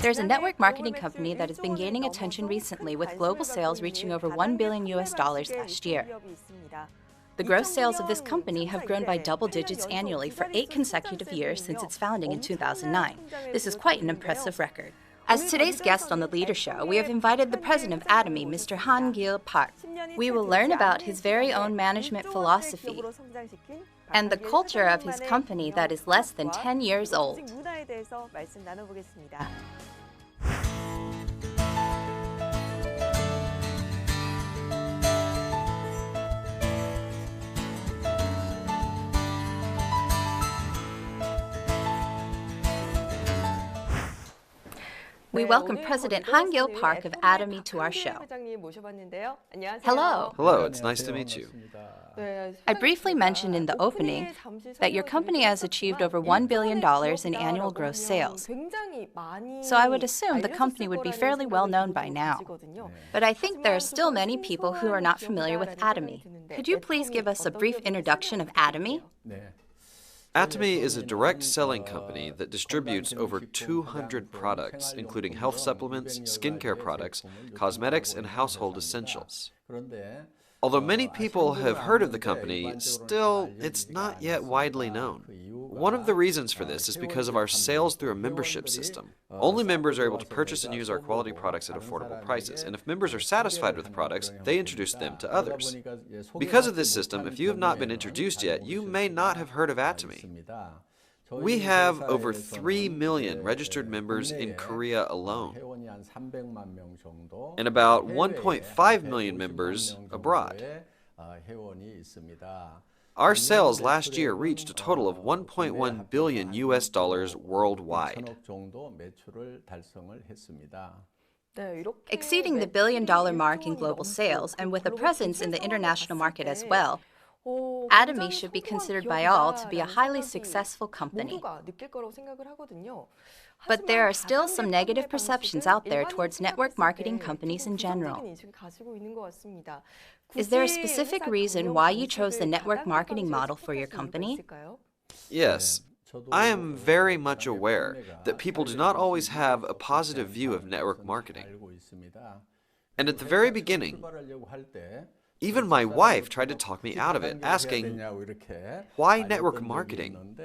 There's a network marketing company that has been gaining attention recently with global sales reaching over $1 billion last year. The gross sales of this company have grown by double digits annually for 8 consecutive years since its founding in 2009. This is quite an impressive record. As today's guest on the Leader Show, we have invited the president of Atomy, Mr. Han-gil Park. We will learn about his very own management philosophy and the culture of his company that is less than 10 years old. We welcome President Han-gil Park of Atomy to our show. Hello. Hello, it's nice to meet you. I briefly mentioned in the opening that your company has achieved over $1 billion in annual gross sales. So I would assume the company would be fairly well known by now. But I think there are still many people who are not familiar with Atomy. Could you please give us a brief introduction of Atomy? Atomy is a direct selling company that distributes over 200 products, including health supplements, skincare products, cosmetics, and household essentials. Although many people have heard of the company, still, it's not yet widely known. One of the reasons for this is because of our sales through a membership system. Only members are able to purchase and use our quality products at affordable prices, and if members are satisfied with the products, they introduce them to others. Because of this system, if you have not been introduced yet, you may not have heard of Atomy. We have over 3 million registered members in Korea alone, and about 1.5 million members abroad. Our sales last year reached a total of $1.1 billion worldwide. Exceeding the billion-dollar mark in global sales and with a presence in the international market as well, Atomy should be considered by all to be a highly successful company. But there are still some negative perceptions out there towards network marketing companies in general. Is there a specific reason why you chose the network marketing model for your company? Yes. I am very much aware that people do not always have a positive view of network marketing. And at the very beginning, even my wife tried to talk me out of it, asking, "Why network marketing?"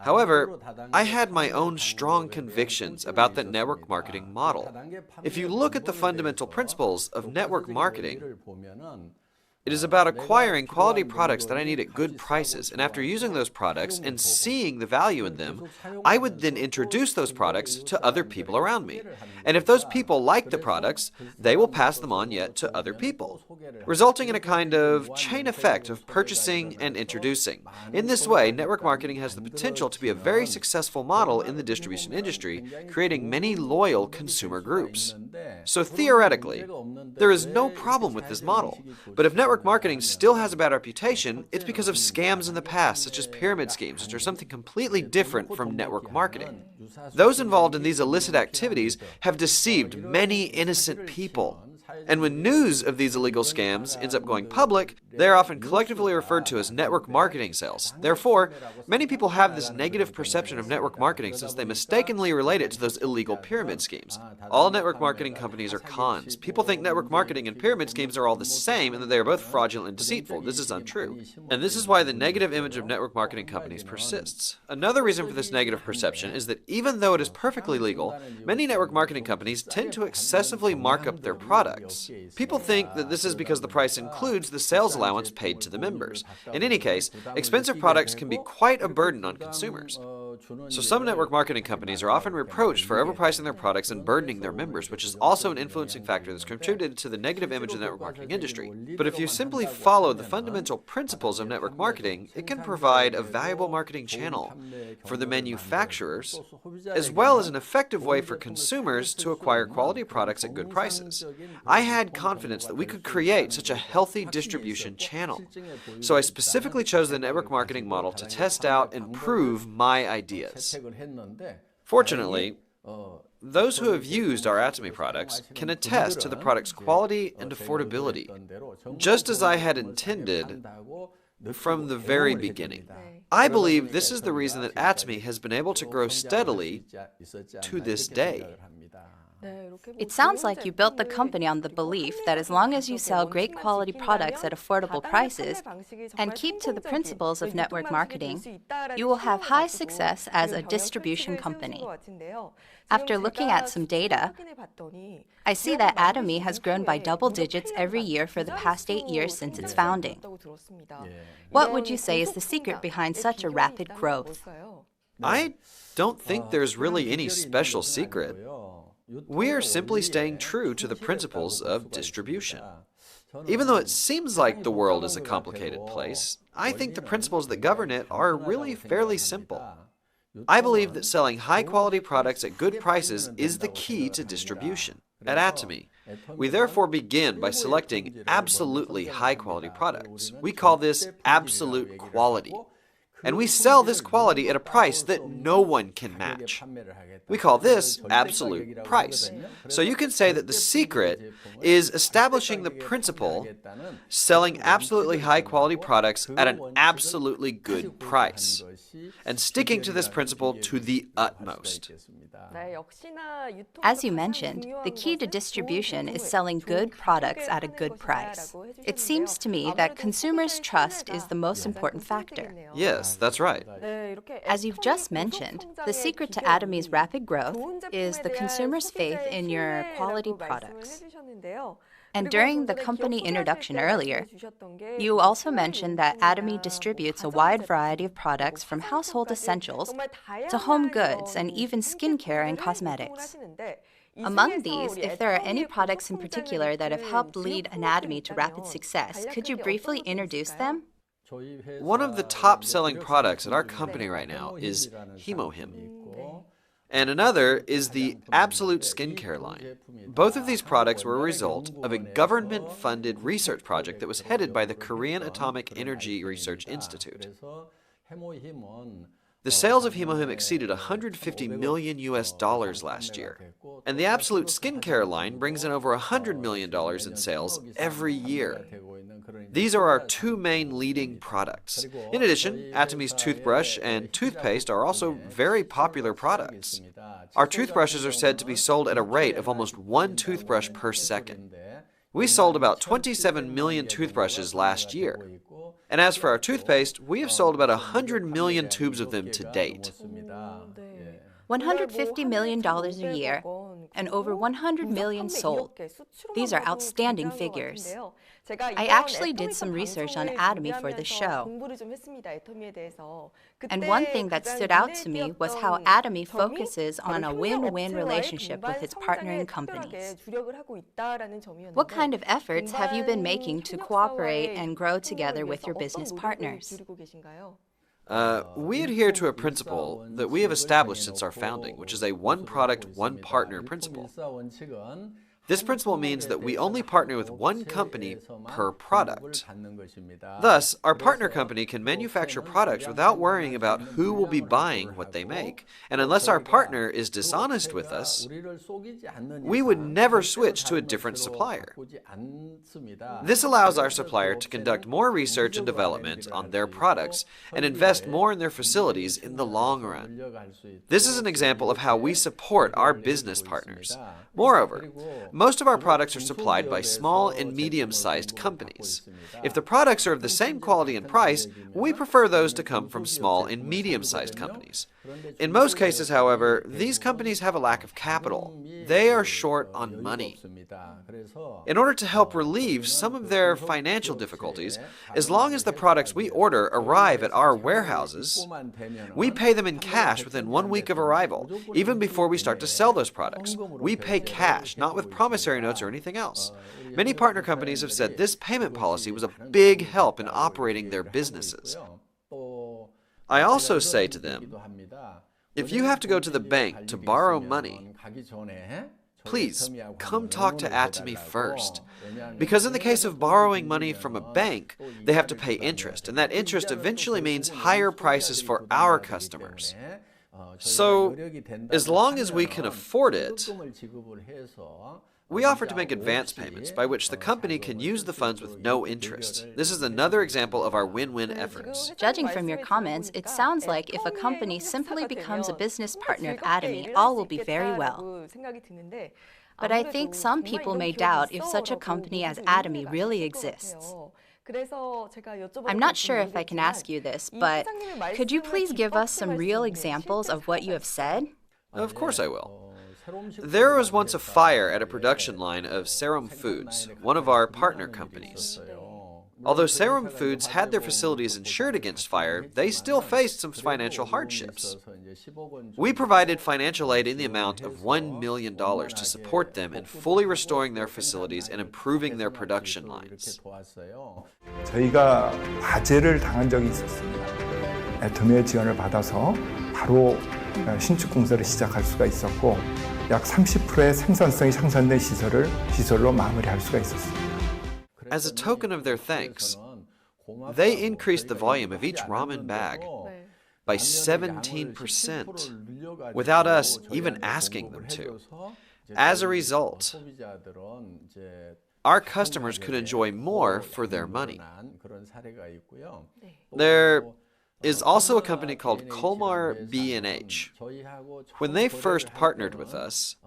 However, I had my own strong convictions about the network marketing model. If you look at the fundamental principles of network marketing, it is about acquiring quality products that I need at good prices, and after using those products and seeing the value in them, I would then introduce those products to other people around me. And if those people like the products, they will pass them on yet to other people, resulting in a kind of chain effect of purchasing and introducing. In this way, network marketing has the potential to be a very successful model in the distribution industry, creating many loyal consumer groups. So theoretically, there is no problem with this model. But if network marketing still has a bad reputation, it's because of scams in the past, such as pyramid schemes, which are something completely different from network marketing. Those involved in these illicit activities have deceived many innocent people. And when news of these illegal scams ends up going public, they are often collectively referred to as network marketing sales. Therefore, many people have this negative perception of network marketing since they mistakenly relate it to those illegal pyramid schemes. All network marketing companies are cons. People think network marketing and pyramid schemes are all the same and that they are both fraudulent and deceitful. This is untrue. And this is why the negative image of network marketing companies persists. Another reason for this negative perception is that even though it is perfectly legal, many network marketing companies tend to excessively mark up their products. People think that this is because the price includes the sales allowance paid to the members. In any case, expensive products can be quite a burden on consumers. So some network marketing companies are often reproached for overpricing their products and burdening their members, which is also an influencing factor that's contributed to the negative image of the network marketing industry. But if you simply follow the fundamental principles of network marketing, it can provide a valuable marketing channel for the manufacturers, as well as an effective way for consumers to acquire quality products at good prices. I had confidence that we could create such a healthy distribution channel. So I specifically chose the network marketing model to test out and prove my ideas. Fortunately, those who have used our Atomy products can attest to the product's quality and affordability. Just as I had intended, from the very beginning. I believe this is the reason that Atomy has been able to grow steadily to this day. It sounds like you built the company on the belief that as long as you sell great quality products at affordable prices and keep to the principles of network marketing, you will have high success as a distribution company. After looking at some data, I see that Atomy has grown by double digits every year for the past 8 years since its founding. What would you say is the secret behind such a rapid growth? I don't think there's really any special secret. We are simply staying true to the principles of distribution. Even though it seems like the world is a complicated place, I think the principles that govern it are really fairly simple. I believe that selling high-quality products at good prices is the key to distribution. At Atomy, we therefore begin by selecting absolutely high-quality products. We call this absolute quality. And we sell this quality at a price that no one can match. We call this absolute price. So you can say that the secret is establishing the principle, selling absolutely high-quality products at an absolutely good price, and sticking to this principle to the utmost. As you mentioned, the key to distribution is selling good products at a good price. It seems to me that consumers' trust is the most important factor. Yes, that's right. As you've just mentioned, the secret to Atomy's rapid growth is the consumer's faith in your quality products. And during the company introduction earlier, you also mentioned that Atomy distributes a wide variety of products from household essentials to home goods and even skincare and cosmetics. Among these, if there are any products in particular that have helped lead Atomy to rapid success, could you briefly introduce them? One of the top-selling products at our company right now is MTN. And another is the Absolute Skincare line. Both of these products were a result of a government-funded research project that was headed by the Korean Atomic Energy Research Institute. The sales of MTN exceeded $150 million last year, and the Absolute Skincare line brings in over $100 million in sales every year. These are our two main leading products. In addition, Atomy's toothbrush and toothpaste are also very popular products. Our toothbrushes are said to be sold at a rate of almost one toothbrush per second. We sold about 27 million toothbrushes last year. And as for our toothpaste, we have sold about 100 million tubes of them to date. $150 million a year and over 100 million sold. These are outstanding figures. I actually did some research on Atomy for this show. And one thing that stood out to me was how Atomy focuses on a win-win relationship with its partnering companies. What kind of efforts have you been making to cooperate and grow together with your business partners? We adhere to a principle that we have established since our founding, which is a one product, one partner principle. This principle means that we only partner with one company per product. Thus, our partner company can manufacture products without worrying about who will be buying what they make. And unless our partner is dishonest with us, we would never switch to a different supplier. This allows our supplier to conduct more research and development on their products and invest more in their facilities in the long run. This is an example of how we support our business partners. Moreover, most of our products are supplied by small and medium-sized companies. If the products are of the same quality and price, we prefer those to come from small and medium-sized companies. In most cases, however, these companies have a lack of capital. They are short on money. In order to help relieve some of their financial difficulties, as long as the products we order arrive at our warehouses, we pay them in cash within 1 week of arrival, even before we start to sell those products. We pay cash, not with promissory notes or anything else. Many partner companies have said this payment policy was a big help in operating their businesses. I also say to them, if you have to go to the bank to borrow money, please come talk to Atomy first. Because in the case of borrowing money from a bank, they have to pay interest, and that interest eventually means higher prices for our customers. So, as long as we can afford it, we offer to make advance payments by which the company can use the funds with no interest. This is another example of our win-win efforts. Judging from your comments, it sounds like if a company simply becomes a business partner of Atomy, all will be very well. But I think some people may doubt if such a company as Atomy really exists. I'm not sure if I can ask you this, but could you please give us some real examples of what you have said? Of course I will. There was once a fire at a production line of Serum Foods, one of our partner companies. Although Serum Foods had their facilities insured against fire, they still faced some financial hardships. We provided financial aid in the amount of $1 million to support them in fully restoring their facilities and improving their production lines. 저희가 화재를 당한 적이 있었습니다. 애터미의 지원을 받아서 바로 신축 공사를 시작할 수가 있었고 약 30%의 생산성이 향상된 시설로 마무리할 수가 있었습니다. As a token of their thanks, they increased the volume of each ramen bag by 17% without us even asking them to. As a result, our customers could enjoy more for their money. There is also a company called Colmar B&H. When they first partnered with us,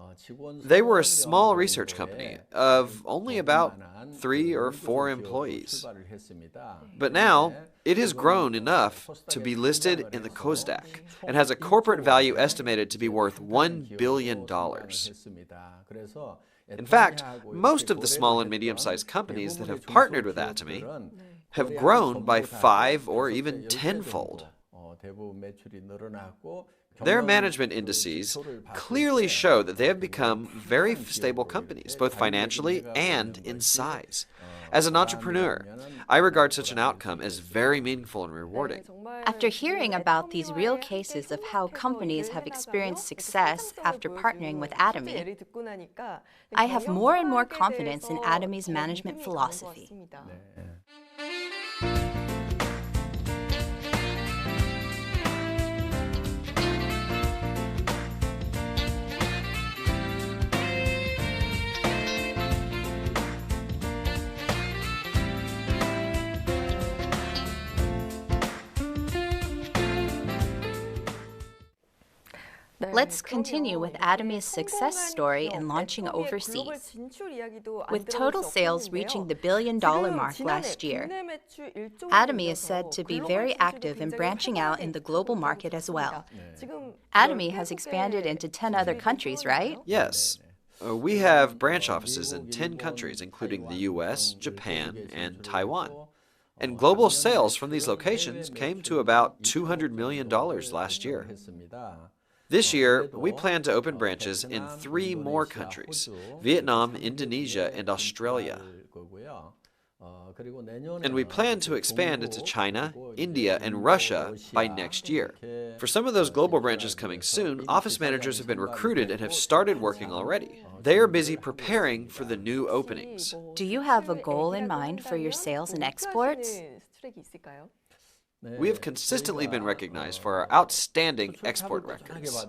they were a small research company of only about 3 or 4 employees. But now, it has grown enough to be listed in the Kosdaq and has a corporate value estimated to be worth $1 billion. In fact, most of the small and medium-sized companies that have partnered with Atomy have grown by 5 or even 10-fold. Their management indices clearly show that they have become very stable companies, both financially and in size. As an entrepreneur, I regard such an outcome as very meaningful and rewarding. After hearing about these real cases of how companies have experienced success after partnering with Atomy, I have more and more confidence in Atomy's management philosophy. Let's continue with Atomy's success story in launching overseas. With total sales reaching the $1 billion mark last year, Atomy is said to be very active in branching out in the global market as well. Atomy has expanded into 10 other countries, right? Yes. We have branch offices in 10 countries, including the US, Japan, and Taiwan. And global sales from these locations came to about $200 million last year. This year, we plan to open branches in 3 more countries: Vietnam, Indonesia, and Australia. And we plan to expand into China, India, and Russia by next year. For some of those global branches coming soon, office managers have been recruited and have started working already. They are busy preparing for the new openings. Do you have a goal in mind for your sales and exports? We have consistently been recognized for our outstanding export records.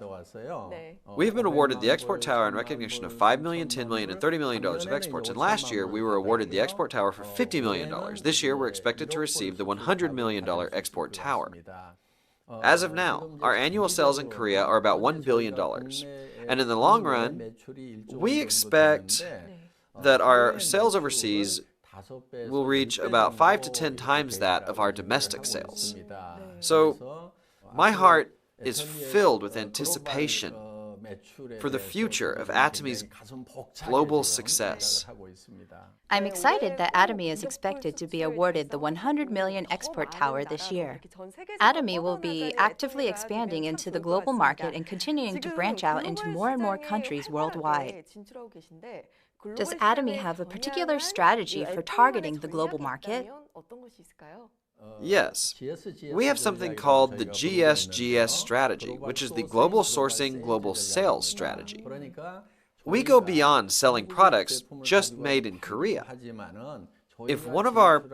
We have been awarded the Export Tower in recognition of $5 million, $10 million, and $30 million of exports, and last year we were awarded the Export Tower for $50 million. This year we're expected to receive the $100 million Export Tower. As of now, our annual sales in Korea are about $1 billion, and in the long run, we expect that our sales overseas will reach about 5 to 10 times that of our domestic sales. So, my heart is filled with anticipation for the future of Atomy's global success. I'm excited that Atomy is expected to be awarded the $100 million Export Tower this year. Atomy will be actively expanding into the global market and continuing to branch out into more and more countries worldwide. Does Atomy have a particular strategy for targeting the global market? Yes. We have something called the GSGS strategy, which is the Global Sourcing Global Sales strategy. We go beyond selling products just made in Korea. If one of our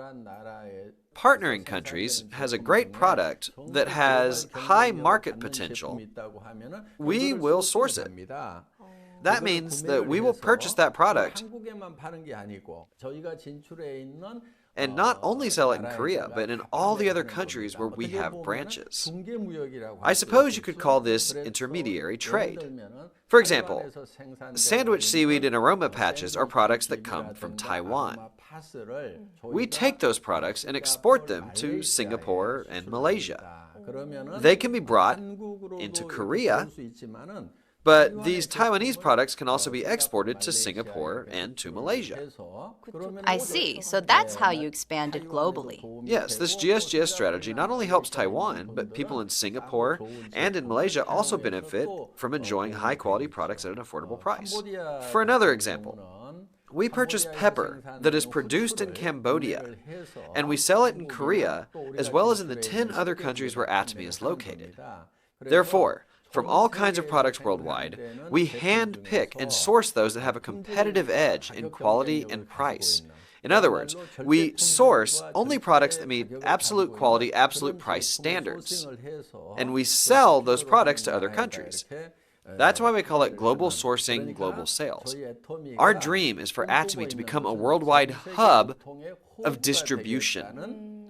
partnering countries has a great product that has high market potential, we will source it. That means that we will purchase that product and not only sell it in Korea, but in all the other countries where we have branches. I suppose you could call this intermediary trade. For example, sandwich seaweed and aroma patches are products that come from Taiwan. We take those products and export them to Singapore and Malaysia. They can be brought into Korea, but these Taiwanese products can also be exported to Singapore and to Malaysia. I see. So that's how you expanded globally. Yes, this GSGS strategy not only helps Taiwan, but people in Singapore and in Malaysia also benefit from enjoying high-quality products at an affordable price. For another example, we purchase pepper that is produced in Cambodia, and we sell it in Korea, as well as in the 10 other countries where Atomy is located. Therefore, from all kinds of products worldwide, we hand-pick and source those that have a competitive edge in quality and price. In other words, we source only products that meet absolute quality, absolute price standards, and we sell those products to other countries. That's why we call it global sourcing, global sales. Our dream is for Atomy to become a worldwide hub of distribution.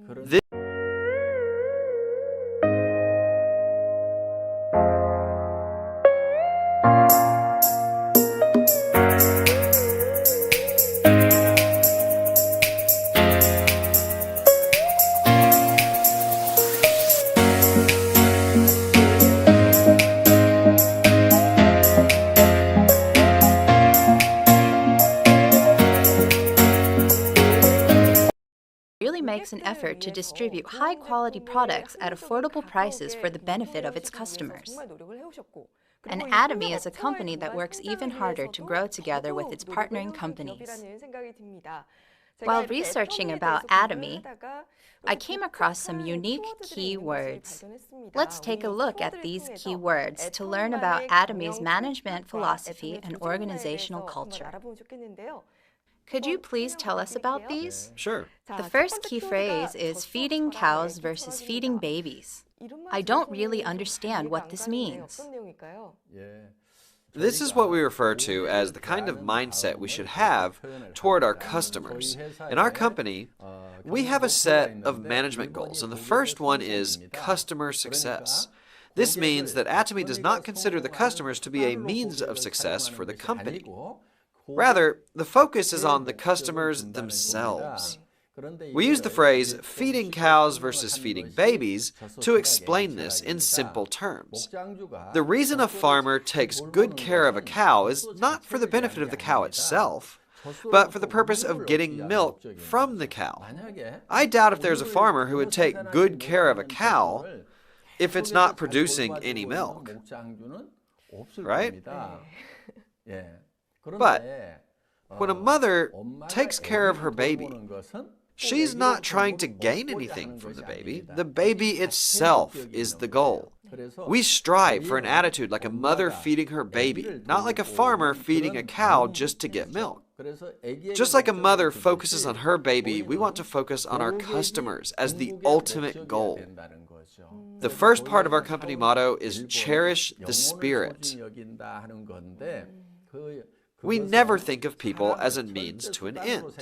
Really makes an effort to distribute high-quality products at affordable prices for the benefit of its customers. And Atomy is a company that works even harder to grow together with its partnering companies. While researching about Atomy, I came across some unique keywords. Let's take a look at these keywords to learn about Atomy's management philosophy and organizational culture. Could you please tell us about these? Sure. The first key phrase is feeding cows versus feeding babies. I don't really understand what this means. This is what we refer to as the kind of mindset we should have toward our customers. In our company, we have a set of management goals, and the first one is customer success. This means that Atomy does not consider the customers to be a means of success for the company. Rather, the focus is on the customers themselves. We use the phrase feeding cows versus feeding babies to explain this in simple terms. The reason a farmer takes good care of a cow is not for the benefit of the cow itself, but for the purpose of getting milk from the cow. I doubt if there's a farmer who would take good care of a cow if it's not producing any milk. Right? But when a mother takes care of her baby, she's not trying to gain anything from the baby. The baby itself is the goal. We strive for an attitude like a mother feeding her baby, not like a farmer feeding a cow just to get milk. Just like a mother focuses on her baby, we want to focus on our customers as the ultimate goal. The first part of our company motto is cherish the spirit. We never think of people as a means to an end,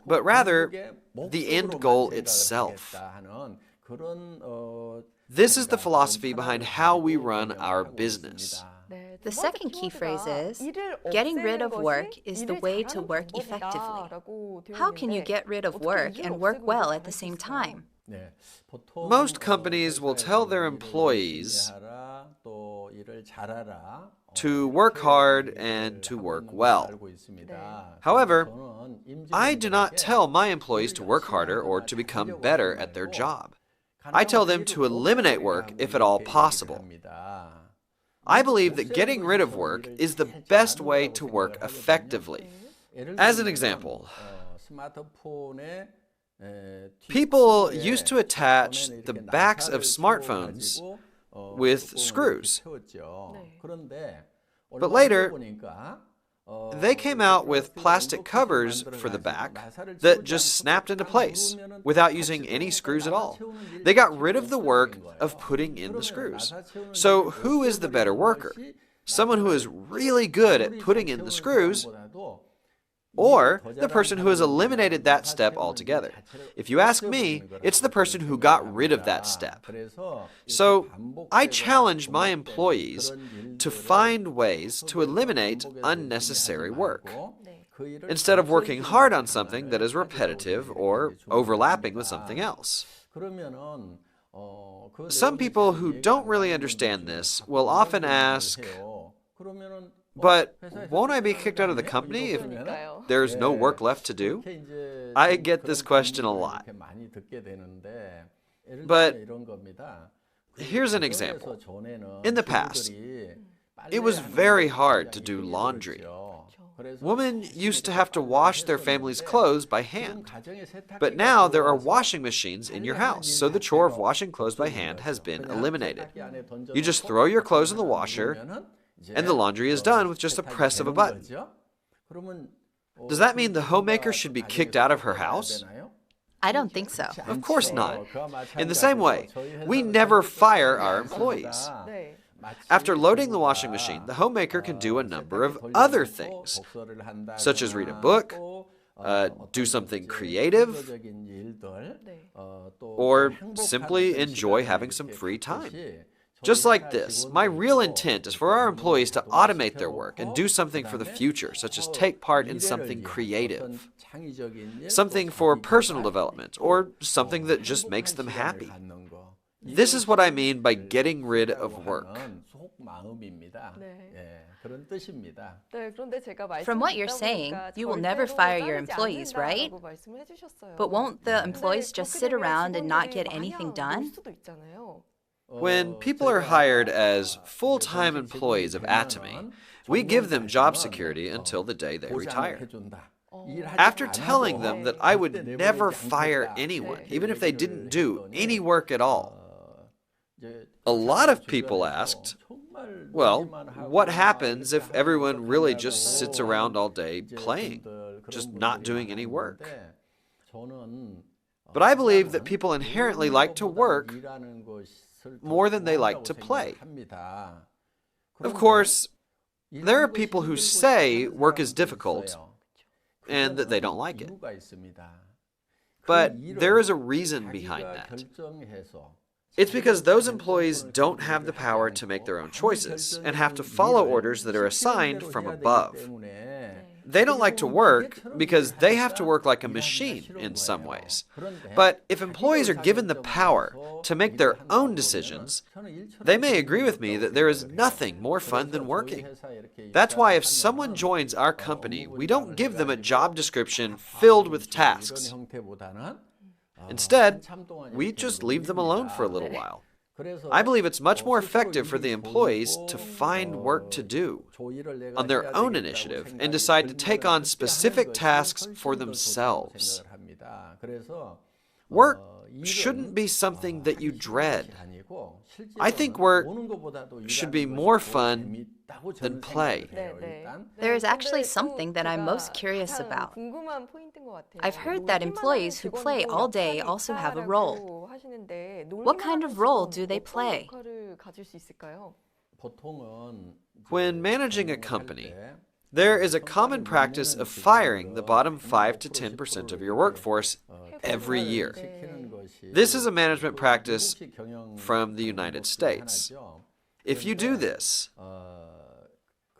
but rather the end goal itself. This is the philosophy behind how we run our business. The second key phrase is, getting rid of work is the way to work effectively. How can you get rid of work and work well at the same time? Most companies will tell their employees to work hard and to work well. However, I do not tell my employees to work harder or to become better at their job. I tell them to eliminate work if at all possible. I believe that getting rid of work is the best way to work effectively. As an example, people used to attach the backs of smartphones with screws. But later, They came out with plastic covers for the back that just snapped into place without using any screws at all. They got rid of the work of putting in the screws. So who is the better worker? Someone who is really good at putting in the screws, or the person who has eliminated that step altogether? If you ask me, it's the person who got rid of that step. So I challenge my employees to find ways to eliminate unnecessary work, instead of working hard on something that is repetitive or overlapping with something else. Some people who don't really understand this will often ask, but won't I be kicked out of the company if there's no work left to do? I get this question a lot. But here's an example. In the past, it was very hard to do laundry. Women used to have to wash their family's clothes by hand. But now there are washing machines in your house, so the chore of washing clothes by hand has been eliminated. You just throw your clothes in the washer, and the laundry is done with just a press of a button. Does that mean the homemaker should be kicked out of her house? I don't think so. Of course not. In the same way, we never fire our employees. After loading the washing machine, the homemaker can do a number of other things, such as read a book, do something creative, or simply enjoy having some free time. Just like this, my real intent is for our employees to automate their work and do something for the future, such as take part in something creative, something for personal development, or something that just makes them happy. This is what I mean by getting rid of work. From what you're saying, you will never fire your employees, right? But won't the employees just sit around and not get anything done? When people are hired as full-time employees of Atomy, we give them job security until the day they retire. After telling them that I would never fire anyone, even if they didn't do any work at all, a lot of people asked, well, what happens if everyone really just sits around all day playing, just not doing any work? But I believe that people inherently like to work more than they like to play. Of course, there are people who say work is difficult and that they don't like it. But there is a reason behind that. It's because those employees don't have the power to make their own choices and have to follow orders that are assigned from above. They don't like to work because they have to work like a machine in some ways. But if employees are given the power to make their own decisions, they may agree with me that there is nothing more fun than working. That's why if someone joins our company, we don't give them a job description filled with tasks. Instead, we just leave them alone for a little while. I believe it's much more effective for the employees to find work to do on their own initiative and decide to take on specific tasks for themselves. Work shouldn't be something that you dread. I think work should be more fun than play. There is actually something that I'm most curious about. I've heard that employees who play all day also have a role. What kind of role do they play? When managing a company, there is a common practice of firing the bottom 5 to 10% of your workforce every year. This is a management practice from the United States. If you do this,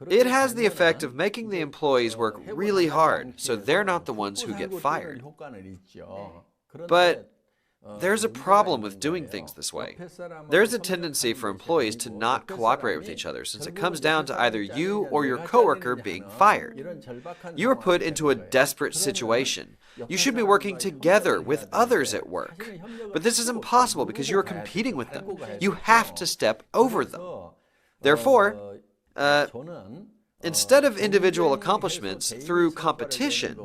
it has the effect of making the employees work really hard, so they're not the ones who get fired. But there's a problem with doing things this way. There's a tendency for employees to not cooperate with each other, since it comes down to either you or your coworker being fired. You are put into a desperate situation. You should be working together with others at work. But this is impossible because you are competing with them. You have to step over them. Therefore, instead of individual accomplishments through competition,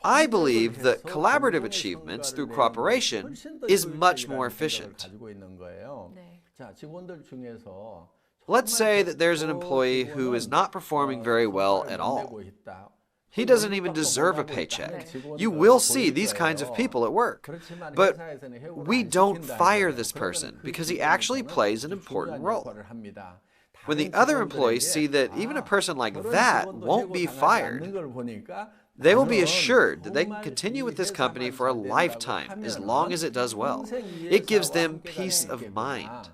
I believe that collaborative achievements through cooperation is much more efficient. Let's say that there's an employee who is not performing very well at all. He doesn't even deserve a paycheck. You will see these kinds of people at work. But we don't fire this person because he actually plays an important role. When the other employees see that even a person like that won't be fired, they will be assured that they can continue with this company for a lifetime as long as it does well. It gives them peace of mind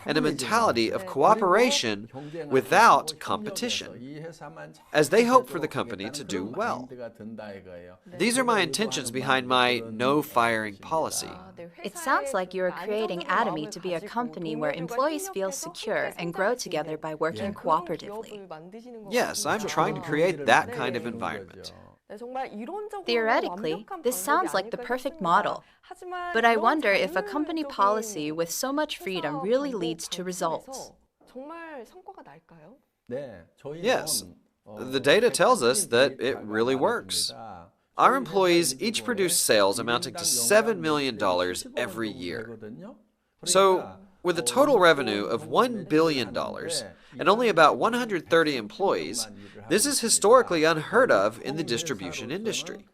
and a mentality of cooperation without competition, as they hope for the company to do well. These are my intentions behind my no firing policy. It sounds like you are creating Atomy to be a company where employees feel secure and grow together by working cooperatively. Yes, I'm trying to create that kind of environment. Theoretically, this sounds like the perfect model. But I wonder if a company policy with so much freedom really leads to results. Yes, the data tells us that it really works. Our employees each produce sales amounting to $7 million every year. So, with a total revenue of $1 billion and only about 130 employees, this is historically unheard of in the distribution industry.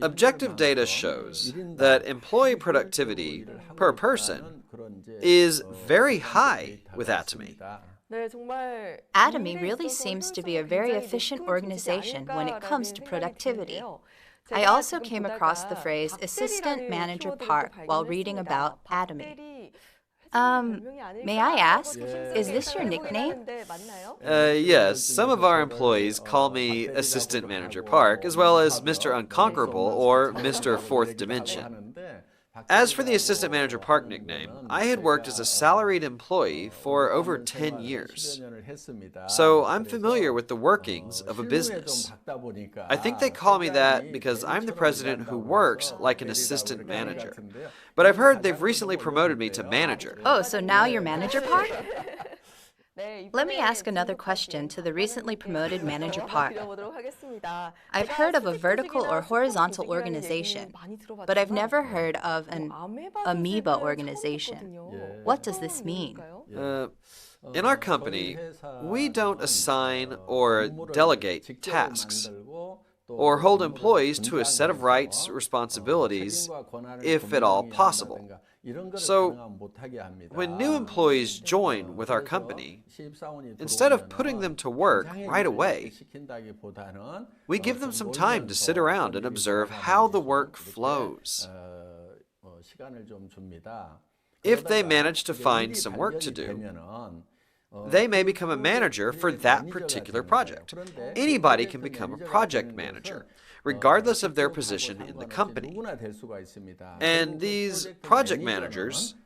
Objective data shows that employee productivity per person is very high with Atomy. Atomy really seems to be a very efficient organization when it comes to productivity. I also came across the phrase assistant manager park while reading about Atomy. May I ask, is this your nickname? Yes, some of our employees call me Assistant Manager Park, as well as Mr. Unconquerable or Mr. Fourth Dimension. As for the Assistant Manager Park nickname, I had worked as a salaried employee for over 10 years. So I'm familiar with the workings of a business. I think they call me that because I'm the president who works like an assistant manager. But I've heard they've recently promoted me to manager. Oh, so now you're Manager Park? Let me ask another question to the recently promoted Manager Park. I've heard of a vertical or horizontal organization, but I've never heard of an amoeba organization. What does this mean? In our company, we don't assign or delegate tasks or hold employees to a set of rights, responsibilities, if at all possible. So, when new employees join with our company, instead of putting them to work right away, we give them some time to sit around and observe how the work flows. If they manage to find some work to do, they may become a manager for that particular project. Anybody can become a project manager, regardless of their position in the company. And these project managers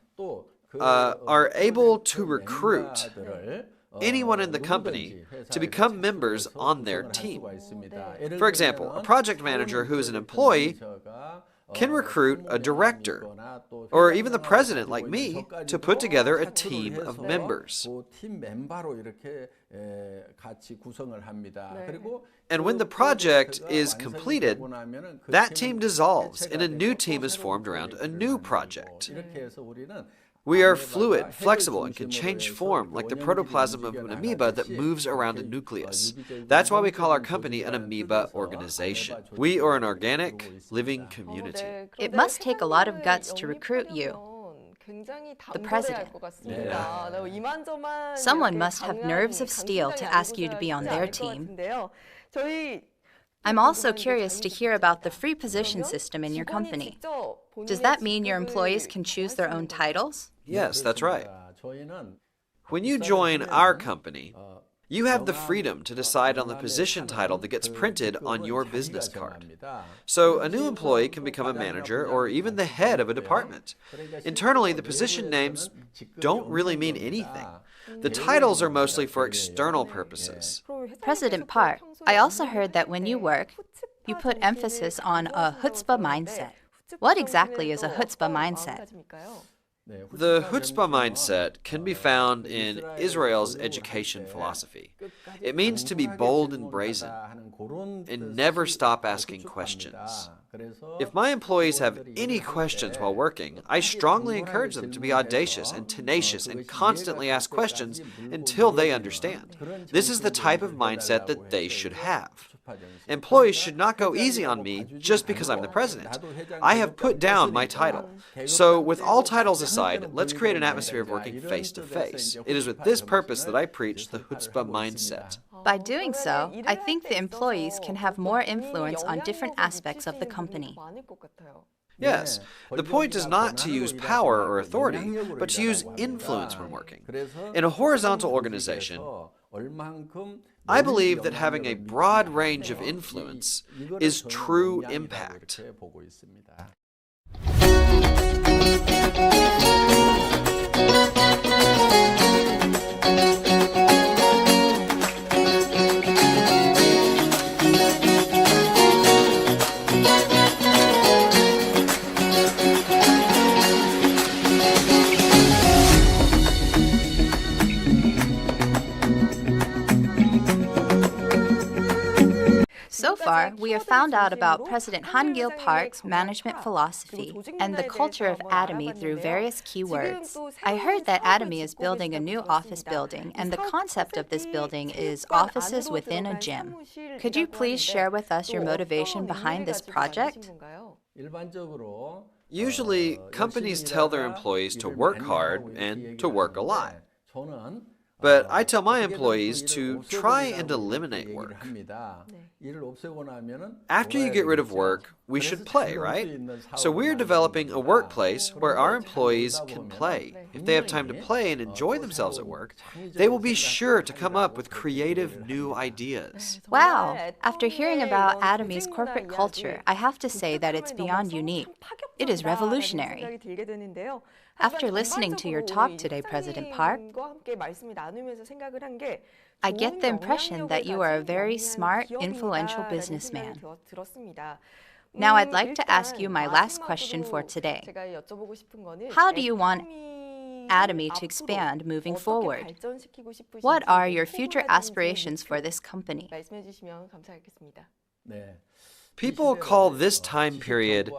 are able to recruit anyone in the company to become members on their team. For example, a project manager who is an employee can recruit a director, or even the president like me, to put together a team of members. And when the project is completed, that team dissolves and a new team is formed around a new project. We are fluid, flexible, and can change form like the protoplasm of an amoeba that moves around a nucleus. That's why we call our company an amoeba organization. We are an organic, living community. It must take a lot of guts to recruit you, the president. Someone must have nerves of steel to ask you to be on their team. I'm also curious to hear about the free position system in your company. Does that mean your employees can choose their own titles? Yes, that's right. When you join our company, you have the freedom to decide on the position title that gets printed on your business card. So a new employee can become a manager or even the head of a department. Internally, the position names don't really mean anything. The titles are mostly for external purposes. President Park, I also heard that when you work, you put emphasis on a chutzpah mindset. What exactly is a chutzpah mindset? The chutzpah mindset can be found in Israel's education philosophy. It means to be bold and brazen and never stop asking questions. If my employees have any questions while working, I strongly encourage them to be audacious and tenacious and constantly ask questions until they understand. This is the type of mindset that they should have. Employees should not go easy on me just because I'm the president. I have put down my title. So with all titles aside, let's create an atmosphere of working face to face. It is with this purpose that I preach the chutzpah mindset. By doing so, I think the employees can have more influence on different aspects of the company. Yes, the point is not to use power or authority, but to use influence when working. In a horizontal organization, I believe that having a broad range of influence is true impact. So far, we have found out about President Han-gil Park's management philosophy and the culture of Atomy through various keywords. I heard that Atomy is building a new office building, and the concept of this building is offices within a gym. Could you please share with us your motivation behind this project? Usually, companies tell their employees to work hard and to work a lot. But I tell my employees to try and eliminate work. After you get rid of work, we should play, right? So we're developing a workplace where our employees can play. If they have time to play and enjoy themselves at work, they will be sure to come up with creative new ideas. Wow! After hearing about Atomy's corporate culture, I have to say that it's beyond unique. It is revolutionary. After listening to your talk today, President Park, I get the impression that you are a very smart, influential businessman. Now I'd like to ask you my last question for today. How do you want Atomy to expand moving forward? What are your future aspirations for this company? People call this time period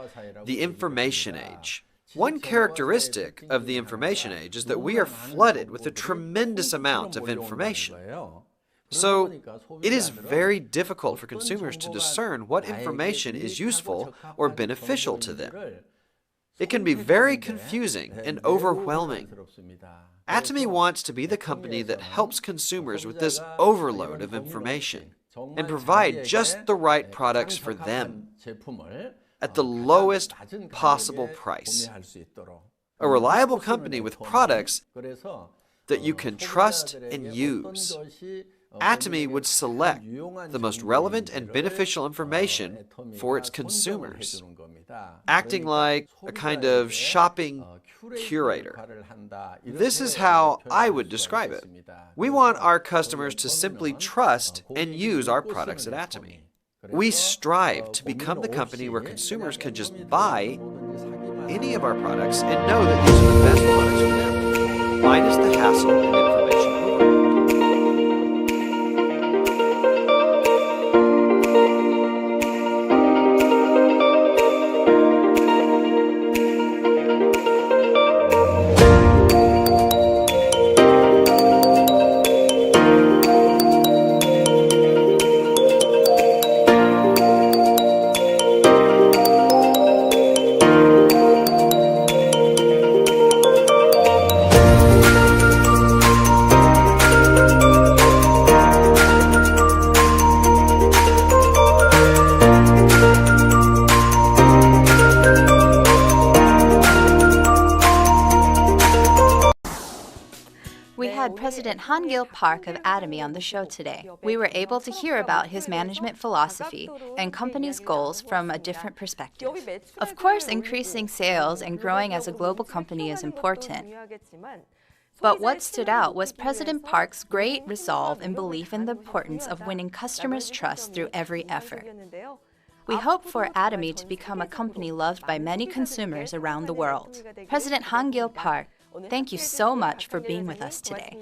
the information age. One characteristic of the information age is that we are flooded with a tremendous amount of information. So, it is very difficult for consumers to discern what information is useful or beneficial to them. It can be very confusing and overwhelming. Atomy wants to be the company that helps consumers with this overload of information and provide just the right products for them at the lowest possible price. A reliable company with products that you can trust and use. Atomy would select the most relevant and beneficial information for its consumers, acting like a kind of shopping curator. This is how I would describe it. We want our customers to simply trust and use our products at Atomy. We strive to become the company where consumers can just buy any of our products and know that these are the best products for them, minus the hassle and information overload. We had President Han-gil Park of Atomy on the show today. We were able to hear about his management philosophy and company's goals from a different perspective. Of course, increasing sales and growing as a global company is important. But what stood out was President Park's great resolve and belief in the importance of winning customers' trust through every effort. We hope for Atomy to become a company loved by many consumers around the world. President Han-gil Park, thank you so much for being with us today.